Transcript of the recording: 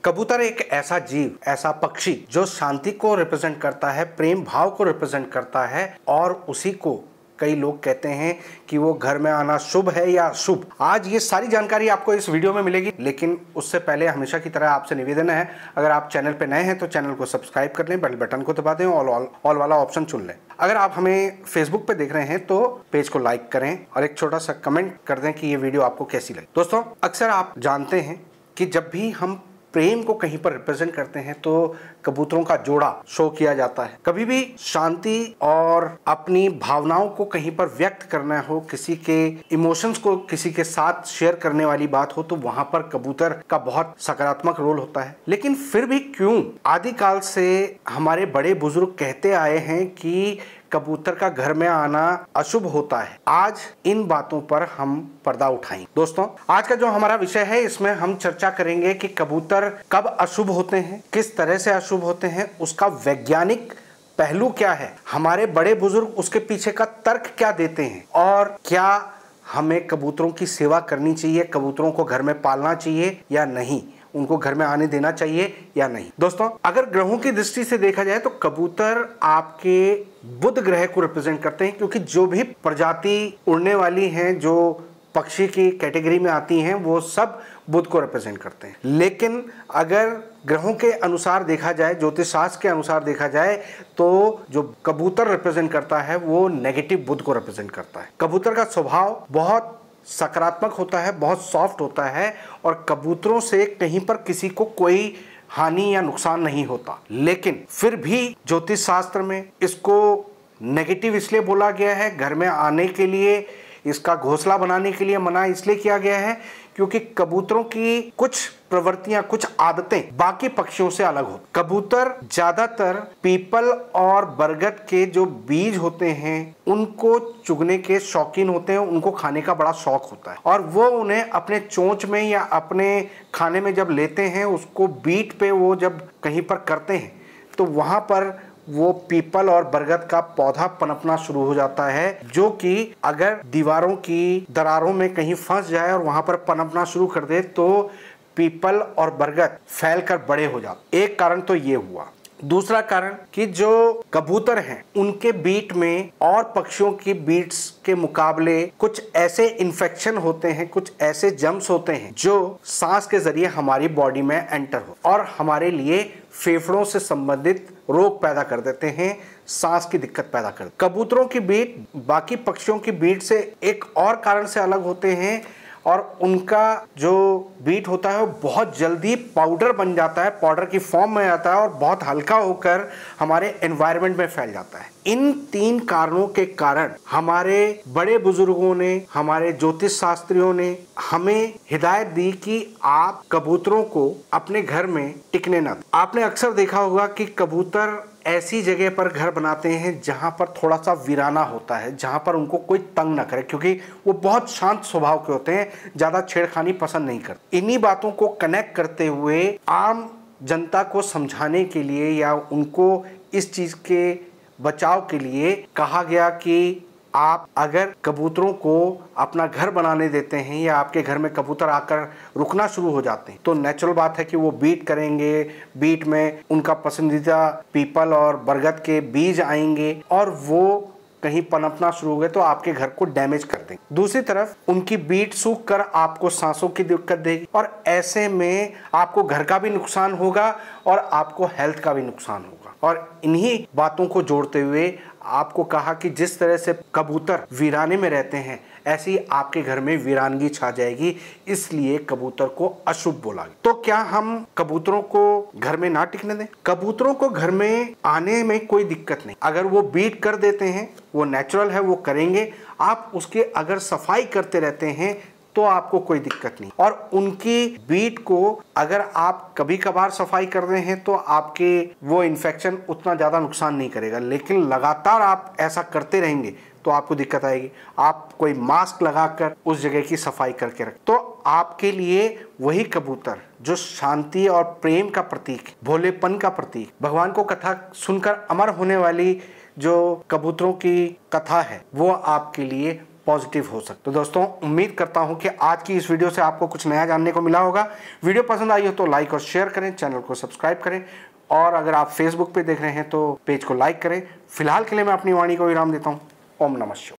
कबूतर एक ऐसा जीव, ऐसा पक्षी जो शांति को रिप्रेजेंट करता है, प्रेम भाव को रिप्रेजेंट करता है और उसी को कई लोग कहते हैं कि वो घर में आना शुभ है या अशुभ। आज ये सारी जानकारी आपको इस वीडियो में मिलेगी, लेकिन उससे पहले हमेशा की तरह आपसे निवेदन है, अगर आप चैनल पे नए हैं तो चैनल को सब्सक्राइब कर लें, बेल बटन को दबा दें, ऑल वाला ऑप्शन चुन लें। अगर आप हमें फेसबुक पे देख रहे हैं तो पेज को लाइक करें और एक छोटा सा कमेंट कर दें कि ये वीडियो आपको कैसी लगी। दोस्तों, अक्सर आप जानते हैं कि जब भी हम प्रेम को कहीं पर रिप्रेजेंट करते हैं तो कबूतरों का जोड़ा शो किया जाता है। कभी भी शांति और अपनी भावनाओं को कहीं पर व्यक्त करना हो, किसी के इमोशंस को किसी के साथ शेयर करने वाली बात हो, तो वहां पर कबूतर का बहुत सकारात्मक रोल होता है। लेकिन फिर भी क्यों आदिकाल से हमारे बड़े बुजुर्ग कहते आए हैं कि कबूतर का घर में आना अशुभ होता है। आज इन बातों पर हम पर्दा उठाएं। दोस्तों, आज का जो हमारा विषय है, इसमें हम चर्चा करेंगे कि कबूतर कब अशुभ होते हैं, किस तरह से अशुभ होते हैं, उसका वैज्ञानिक पहलू क्या है, हमारे बड़े बुजुर्ग उसके पीछे का तर्क क्या देते हैं और क्या हमें कबूतरों की सेवा करनी चाहिए, कबूतरों को घर में पालना चाहिए या नहीं, उनको घर में आने देना चाहिए या नहीं। दोस्तों, अगर ग्रहों की दृष्टि से देखा जाए तो कबूतर आपके बुध ग्रह को रिप्रेजेंट करते हैं, क्योंकि जो भी प्रजाति उड़ने वाली हैं, जो पक्षी की कैटेगरी में आती हैं, वो सब बुध को रिप्रेजेंट करते हैं। लेकिन अगर ग्रहों के अनुसार देखा जाए, ज्योतिष शास्त्र के अनुसार देखा जाए, तो जो कबूतर रिप्रेजेंट करता है वो नेगेटिव बुध को रिप्रेजेंट करता है। कबूतर का स्वभाव बहुत सकारात्मक होता है, बहुत सॉफ्ट होता है और कबूतरों से कहीं पर किसी को कोई हानि या नुकसान नहीं होता। लेकिन फिर भी ज्योतिष शास्त्र में इसको नेगेटिव इसलिए बोला गया है, घर में आने के लिए, इसका घोंसला बनाने के लिए मना इसलिए किया गया है क्योंकि कबूतरों की कुछ प्रवृत्तियां, कुछ आदतें बाकी पक्षियों से अलग होती। कबूतर ज्यादातर पीपल और बरगद के जो बीज होते हैं उनको चुगने के शौकीन होते हैं, उनको खाने का बड़ा शौक होता है और वो उन्हें अपने चोंच में या अपने खाने में जब लेते हैं, उसको बीट पे वो जब कहीं पर करते हैं तो वहां पर वो पीपल और बरगद का पौधा पनपना शुरू हो जाता है, जो कि अगर दीवारों की दरारों में कहीं फंस जाए और वहां पर पनपना शुरू कर दे तो पीपल और बरगद फैलकर बड़े हो जाते। एक कारण तो ये हुआ। दूसरा कारण कि जो कबूतर हैं उनके बीट में और पक्षियों की बीट्स के मुकाबले कुछ ऐसे इन्फेक्शन होते हैं, कुछ ऐसे जम्स होते हैं जो सांस के जरिए हमारी बॉडी में एंटर हो और हमारे लिए फेफड़ों से संबंधित रोग पैदा कर देते हैं, सांस की दिक्कत पैदा कर देते। कबूतरों की बीट बाकी पक्षियों की बीट से एक और कारण से अलग होते हैं और उनका जो बीट होता है वो बहुत जल्दी पाउडर बन जाता है, पाउडर की फॉर्म में आता है और बहुत हल्का होकर हमारे एनवायरनमेंट में फैल जाता है। इन तीन कारणों के कारण हमारे बड़े बुजुर्गों ने, हमारे ज्योतिष शास्त्रियों ने हमें हिदायत दी कि आप कबूतरों को अपने घर में टिकने न दें। आपने अक्सर देखा होगा कि कबूतर ऐसी जगह पर घर बनाते हैं जहां पर थोड़ा सा वीराना होता है, जहां पर उनको कोई तंग ना करे, क्योंकि वो बहुत शांत स्वभाव के होते हैं, ज्यादा छेड़खानी पसंद नहीं करते। इन्हीं बातों को कनेक्ट करते हुए आम जनता को समझाने के लिए या उनको इस चीज के बचाव के लिए कहा गया कि आप अगर कबूतरों को अपना घर बनाने देते हैं या आपके घर में कबूतर आकर रुकना शुरू हो जाते हैं तो नेचुरल बात है कि वो बीट करेंगे, बीट में उनका पसंदीदा पीपल और बरगद के बीज आएंगे और वो कहीं पनपना शुरू हो गए तो आपके घर को डैमेज कर देंगे। दूसरी तरफ उनकी बीट सूख कर आपको सांसों की दिक्कत देगी और ऐसे में आपको घर का भी नुकसान होगा और आपको हेल्थ का भी नुकसान होगा। और इन्हीं बातों को जोड़ते हुए आपको कहा कि जिस तरह से कबूतर वीराने में रहते हैं ऐसी आपके घर में वीरानगी छा जाएगी, इसलिए कबूतर को अशुभ बोला। तो क्या हम कबूतरों को घर में ना टिकने दें? कबूतरों को घर में आने में कोई दिक्कत नहीं, अगर वो बीट कर देते हैं, वो नेचुरल है, वो करेंगे। आप उसके अगर सफाई करते रहते हैं तो आपको कोई दिक्कत नहीं और उनकी बीट को अगर आप कभी कभार सफाई कर रहे हैं तो आपके वो इन्फेक्शन उतना ज़्यादा नुकसान नहीं करेगा। लेकिन लगातार आप ऐसा करते रहेंगे तो आपको दिक्कत आएगी। आप कोई मास्क लगाकर उस जगह की सफाई करके रख, तो आपके लिए वही कबूतर जो शांति और प्रेम का प्रतीक, भोलेपन का प्रतीक, भगवान को कथा सुनकर अमर होने वाली जो कबूतरों की कथा है, वो आपके लिए पॉजिटिव हो सकते। तो दोस्तों उम्मीद करता हूं कि आज की इस वीडियो से आपको कुछ नया जानने को मिला होगा। वीडियो पसंद आई हो तो लाइक और शेयर करें, चैनल को सब्सक्राइब करें, और अगर आप फेसबुक पे देख रहे हैं तो पेज को लाइक करें। फिलहाल के लिए मैं अपनी वाणी को विराम देता हूं। ओम नमः शिवाय।